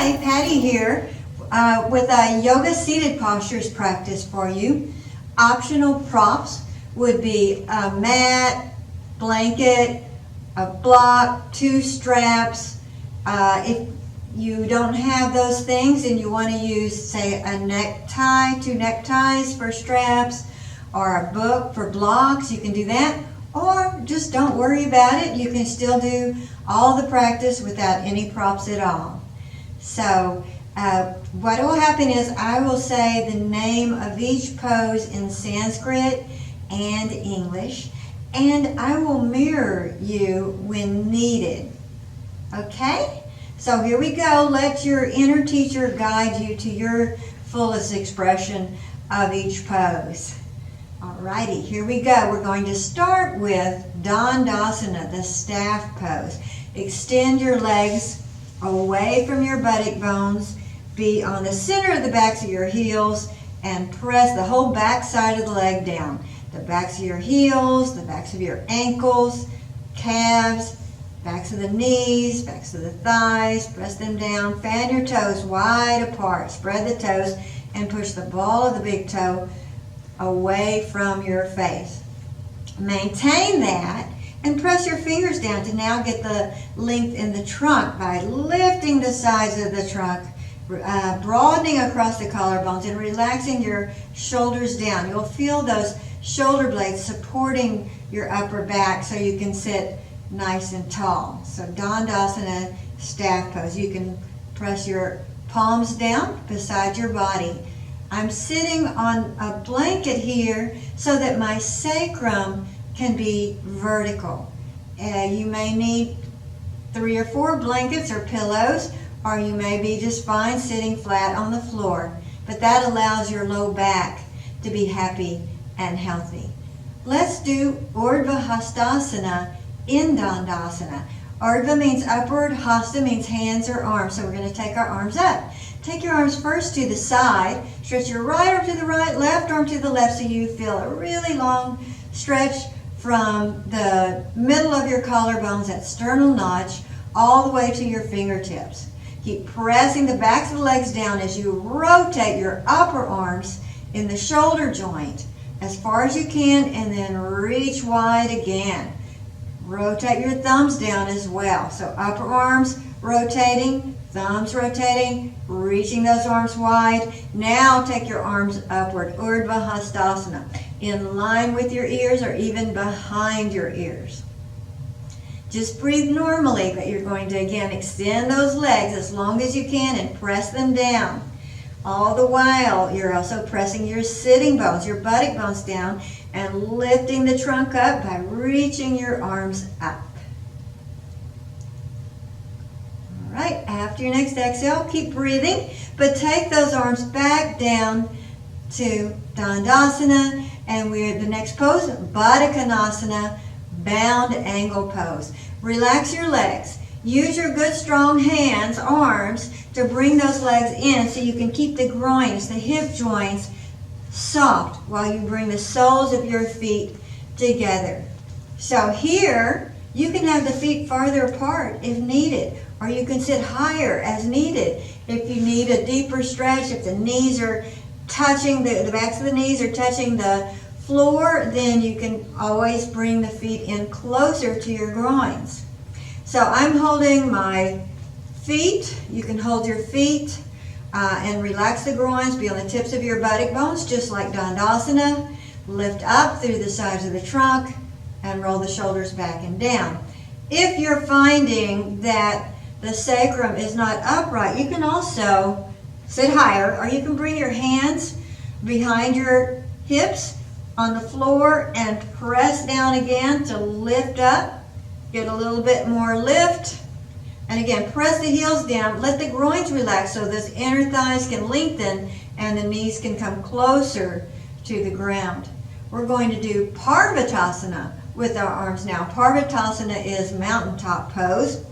Hi, Patti here with a yoga seated postures practice for you. Optional props would be a mat, blanket, a block, 2 straps. If you don't have those things and you want to use, say, a necktie, 2 neckties for straps, or a book for blocks, you can do that. Or just don't worry about it. You can still do all the practice without any props at all. So what will happen is I will say the name of each pose in Sanskrit and English, and I will mirror you when needed. Okay? So here we go. Let your inner teacher guide you to your fullest expression of each pose. Alrighty, here we go. We're going to start with Dandasana, the staff pose. Extend your legs away from your buttock bones. Be on the center of the backs of your heels and press the whole back side of the leg down. The backs of your heels, the backs of your ankles, calves, backs of the knees, backs of the thighs. Press them down. Fan your toes wide apart. Spread the toes and push the ball of the big toe away from your face. Maintain that and press your fingers down to now get the length in the trunk by lifting the sides of the trunk, broadening across the collarbones and relaxing your shoulders down. You'll feel those shoulder blades supporting your upper back so you can sit nice and tall. So Dandasana, staff pose. You can press your palms down beside your body. I'm sitting on a blanket here so that my sacrum can be vertical. You may need 3 or 4 blankets or pillows, or you may be just fine sitting flat on the floor. But that allows your low back to be happy and healthy. Let's do urdhva hastasana in Dandasana. Urdhva means upward, hasta means hands or arms. So we're going to take our arms up. Take your arms first to the side. Stretch your right arm to the right, left arm to the left, so you feel a really long stretch from the middle of your collarbones, that sternal notch, all the way to your fingertips. Keep pressing the backs of the legs down as you rotate your upper arms in the shoulder joint as far as you can, and then reach wide again. Rotate your thumbs down as well. So upper arms rotating, thumbs rotating, reaching those arms wide. Now take your arms upward, urdhva hastasana, in line with your ears or even behind your ears. Just breathe normally, but you're going to again extend those legs as long as you can and press them down. All the while, you're also pressing your sitting bones, your buttock bones down, and lifting the trunk up by reaching your arms up. All right, after your next exhale, keep breathing, but take those arms back down to Dandasana, and we're the next pose, Baddha Konasana, bound angle pose. Relax your legs. Use your good strong hands, arms, to bring those legs in so you can keep the groins, the hip joints soft while you bring the soles of your feet together. So here, you can have the feet farther apart if needed, or you can sit higher as needed. If you need a deeper stretch, if the knees are touching, the backs of the knees are touching the floor, then you can always bring the feet in closer to your groins. So I'm holding my feet. You can hold your feet and relax the groins. Be on the tips of your buttock bones, just like Dandasana. Lift up through the sides of the trunk and roll the shoulders back and down. If you're finding that the sacrum is not upright, you can also sit higher, or you can bring your hands behind your hips on the floor and press down again to lift up. Get a little bit more lift. And again, press the heels down. Let the groins relax so those inner thighs can lengthen and the knees can come closer to the ground. We're going to do parvatasana with our arms now. Parvatasana is mountaintop pose.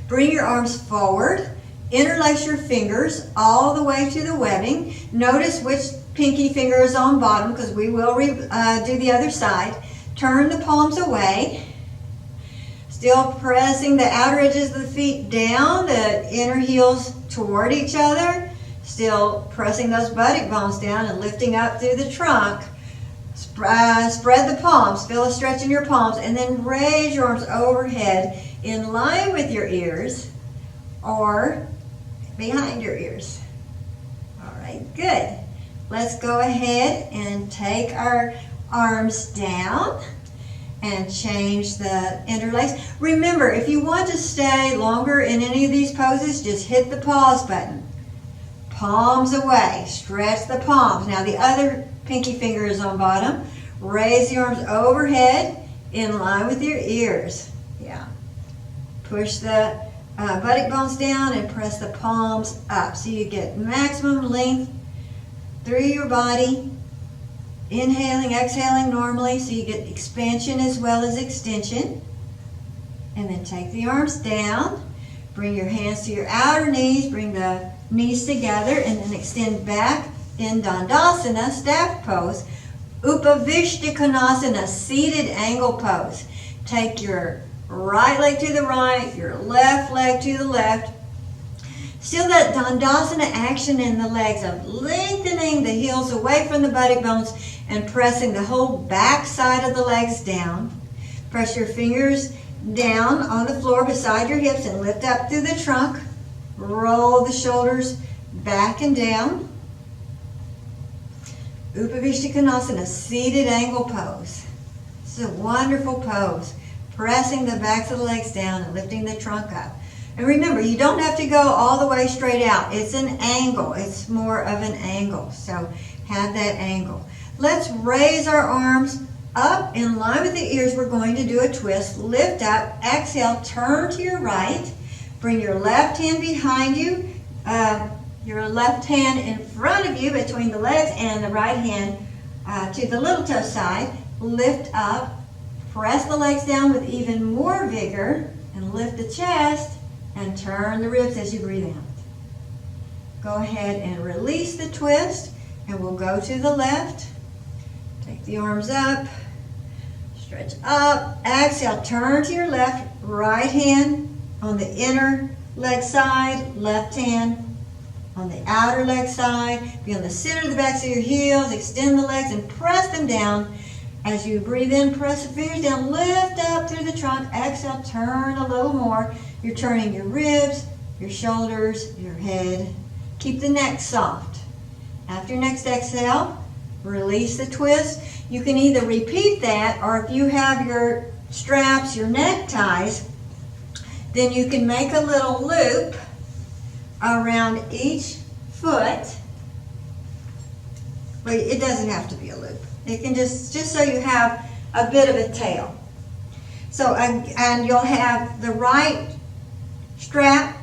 Bring your arms forward. Interlace your fingers all the way to the webbing. Notice which pinky finger is on bottom, because we will do the other side. Turn the palms away. Still pressing the outer edges of the feet down, the inner heels toward each other. Still pressing those buttock bones down and lifting up through the trunk. Spread the palms, feel a stretch in your palms, and then raise your arms overhead in line with your ears or behind your ears. All right, good. Let's go ahead and take our arms down and change the interlace. Remember, if you want to stay longer in any of these poses, just hit the pause button. Palms away, stretch the palms. Now the other pinky finger is on bottom. Raise the arms overhead in line with your ears. Yeah. Push the buttock bones down and press the palms up so you get maximum length through your body. Inhaling, exhaling normally so you get expansion as well as extension. And then take the arms down. Bring your hands to your outer knees. Bring the knees together and then extend back in Dandasana, staff pose. Upavista Konasana, seated angle pose. Take your right leg to the right, your left leg to the left. Still that Dandasana action in the legs of lengthening the heels away from the buttock bones and pressing the whole back side of the legs down. Press your fingers down on the floor beside your hips and lift up through the trunk. Roll the shoulders back and down. Upavista Konasana, seated angle pose. This is a wonderful pose. Pressing the backs of the legs down and lifting the trunk up. And remember, you don't have to go all the way straight out. It's an angle. It's more of an angle. So have that angle. Let's raise our arms up in line with the ears. We're going to do a twist. Lift up. Exhale. Turn to your right. Bring your left hand behind you. Your left hand in front of you between the legs and the right hand to the little toe side. Lift up. Press the legs down with even more vigor and lift the chest and turn the ribs as you breathe out. Go ahead and release the twist and we'll go to the left. Take the arms up, stretch up, exhale, turn to your left, right hand on the inner leg side, left hand on the outer leg side. Be on the center of the backs of your heels, extend the legs and press them down. As you breathe in, press the fingers down, lift up through the trunk, exhale, turn a little more. You're turning your ribs, your shoulders, your head. Keep the neck soft. After your next exhale, release the twist. You can either repeat that, or if you have your straps, your neckties, then you can make a little loop around each foot. But it doesn't have to be a loop. It can just so you have a bit of a tail. So, and you'll have the right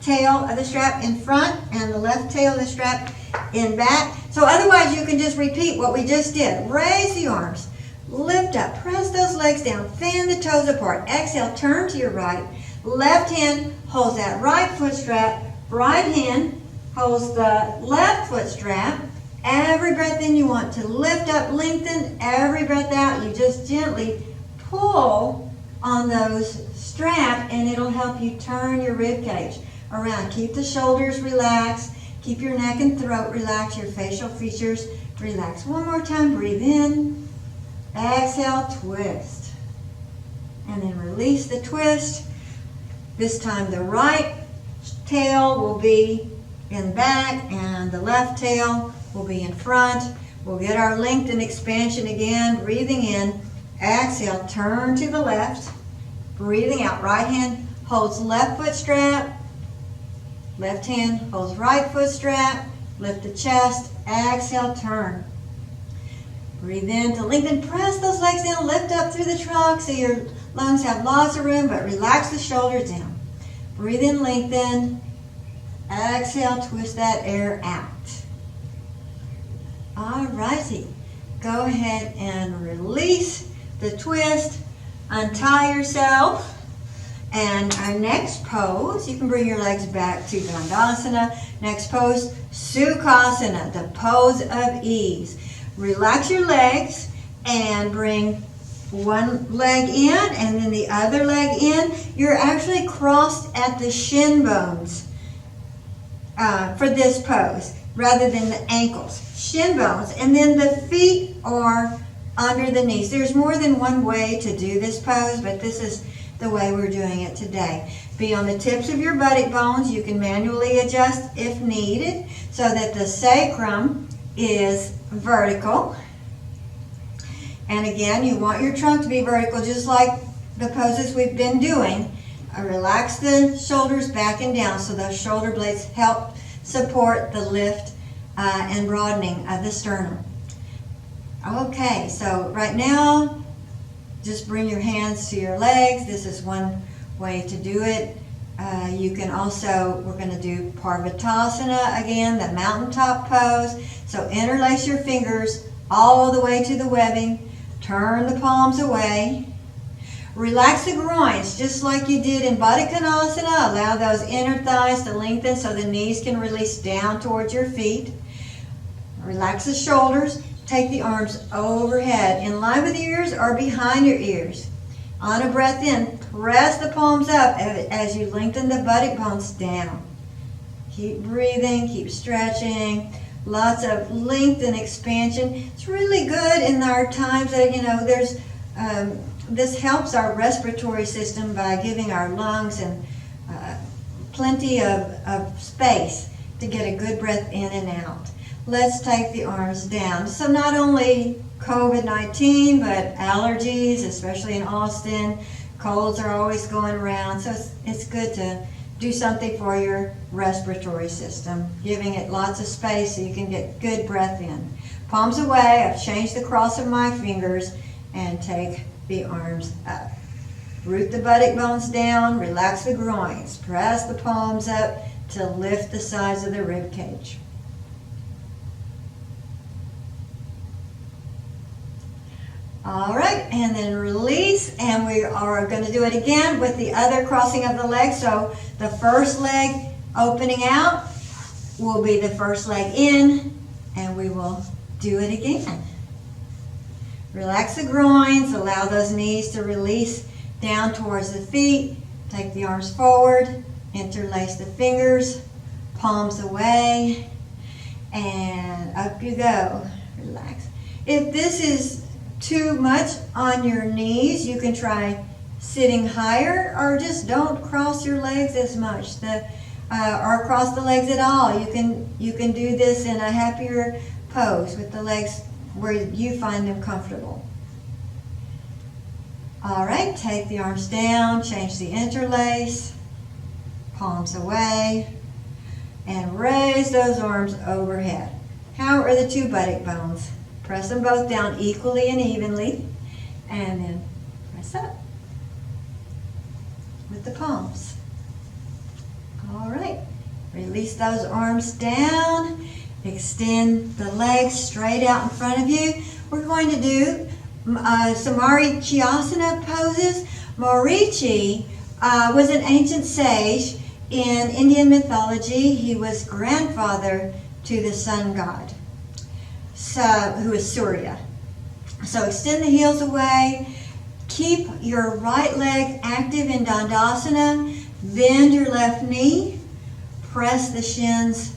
tail of the strap in front and the left tail of the strap in back. So otherwise you can just repeat what we just did. Raise the arms, lift up, press those legs down, fan the toes apart. Exhale, turn to your right. Left hand holds that right foot strap. Right hand holds the left foot strap. Every breath in you want to lift up, lengthen. Every breath out you just gently pull on those straps and it'll help you turn your rib cage around. Keep the shoulders relaxed. Keep your neck and throat relaxed. Your facial features relaxed. One more time. Breathe in. Exhale, twist. And then release the twist. This time the right tail will be in back and the left tail will be in front. We'll get our length and expansion again. Breathing in. Exhale, turn to the left. Breathing out. Right hand holds left foot strap. Left hand holds right foot strap. Lift the chest. Exhale, turn. Breathe in to lengthen. Press those legs down. Lift up through the trunk so your lungs have lots of room, but relax the shoulders down. Breathe in, lengthen. Exhale, twist that air out. All righty. Go ahead and release the twist. Untie yourself. And our next pose, you can bring your legs back to Dandasana. Next pose, Sukhasana, the pose of ease. Relax your legs and bring one leg in and then the other leg in. You're actually crossed at the shin bones for this pose rather than the ankles. Shin bones, and then the feet are under the knees. There's more than one way to do this pose, but this is the way we're doing it today. Be on the tips of your buttock bones. You can manually adjust if needed so that the sacrum is vertical. And again, you want your trunk to be vertical just like the poses we've been doing. Relax the shoulders back and down so those shoulder blades help support the lift and broadening of the sternum. Okay, so right now, just bring your hands to your legs. This is one way to do it. You can also, we're going to do parvatasana again, the mountaintop pose. So interlace your fingers all the way to the webbing. Turn the palms away. Relax the groins just like you did in Baddha Konasana. Allow those inner thighs to lengthen so the knees can release down towards your feet. Relax the shoulders. Take the arms overhead, in line with your ears or behind your ears. On a breath in, press the palms up as you lengthen the buttock bones down. Keep breathing, keep stretching. Lots of length and expansion. It's really good in our times that, there's this helps our respiratory system by giving our lungs and plenty of space to get a good breath in and out. Let's take the arms down. So not only COVID-19, but allergies, especially in Austin. Colds are always going around, so it's good to do something for your respiratory system, giving it lots of space so you can get good breath in. Palms away. I've changed the cross of my fingers and take the arms up. Root the buttock bones down, relax the groins. Press the palms up to lift the sides of the rib cage. All right, and then release, and we are going to do it again with the other crossing of the legs. So the first leg opening out will be the first leg in, and we will do it again. Relax the groins, allow those knees to release down towards the feet. Take the arms forward, interlace the fingers, palms away, and up you go. Relax. If this is too much on your knees, you can try sitting higher, or just don't cross your legs as much, or cross the legs at all. You can do this in a happier pose with the legs where you find them comfortable. All right, take the arms down, change the interlace, palms away, and raise those arms overhead. How are the two buttock bones? Press them both down equally and evenly, and then press up with the palms. All right, release those arms down, extend the legs straight out in front of you. We're going to do some Marichyasana poses. Marichi was an ancient sage in Indian mythology. He was grandfather to the sun god, who is Surya. So extend the heels away. Keep your right leg active in Dandasana. Bend your left knee. Press the shins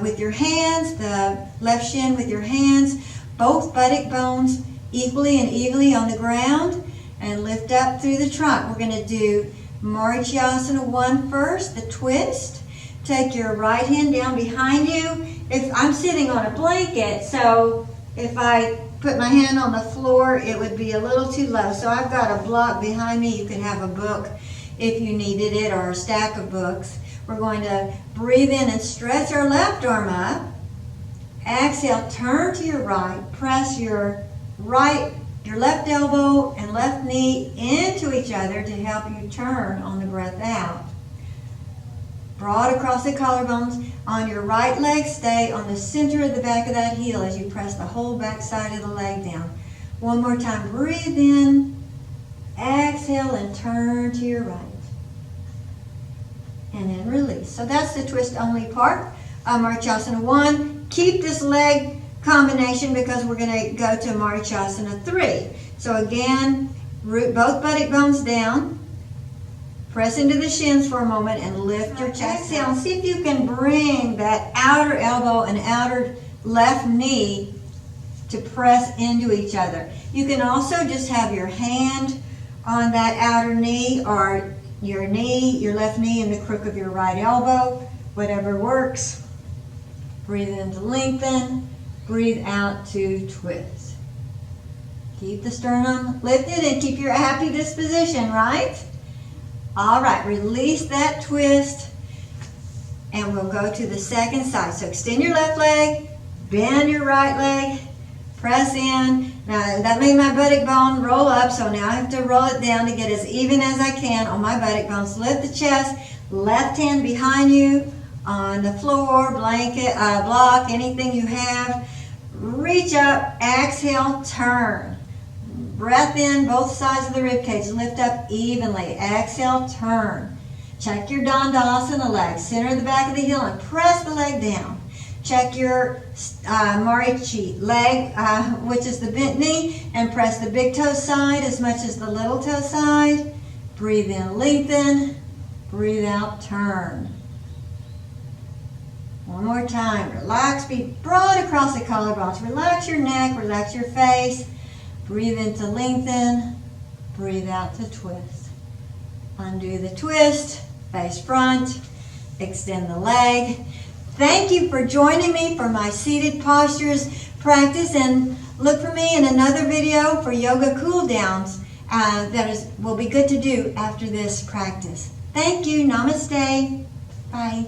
with your hands, the left shin with your hands. Both buttock bones equally and evenly on the ground. And lift up through the trunk. We're going to do Marichyasana 1 first, the twist. Take your right hand down behind you. If I'm sitting on a blanket, so if I put my hand on the floor, it would be a little too low. So I've got a block behind me. You can have a book if you needed it, or a stack of books. We're going to breathe in and stretch our left arm up. Exhale, turn to your right. Press your left elbow and left knee into each other to help you turn on the breath out. Broad across the collarbones. On your right leg, stay on the center of the back of that heel as you press the whole back side of the leg down. One more time. Breathe in. Exhale and turn to your right. And then release. So that's the twist only part of Marichyasana 1. Keep this leg combination because we're going to go to Marichyasana 3. So again, root both buttock bones down. Press into the shins for a moment and lift your chest. Exhale. See if you can bring that outer elbow and outer left knee to press into each other. You can also just have your hand on that outer knee, or your left knee in the crook of your right elbow, whatever works. Breathe in to lengthen, breathe out to twist. Keep the sternum lifted and keep your happy disposition, right? All right, release that twist and we'll go to the second side. So extend your left leg, bend your right leg, press in. Now that made my buttock bone roll up, so now I have to roll it down to get as even as I can on my buttock bones. Lift the chest, left hand behind you on the floor, blanket, block, anything you have. Reach up, exhale, turn. Breath in, both sides of the rib cage, lift up evenly. Exhale, turn. Check your Dandasana leg, center the back of the heel and press the leg down. Check your Marichyasana leg, which is the bent knee, and press the big toe side as much as the little toe side. Breathe in, lengthen. Breathe out, turn. One more time. Relax, be broad across the collarbones. Relax your neck, relax your face. Breathe in to lengthen. Breathe out to twist. Undo the twist, face front, extend the leg. Thank you for joining me for my seated postures practice, and look for me in another video for yoga cool downs will be good to do after this practice. Thank you. Namaste. Bye.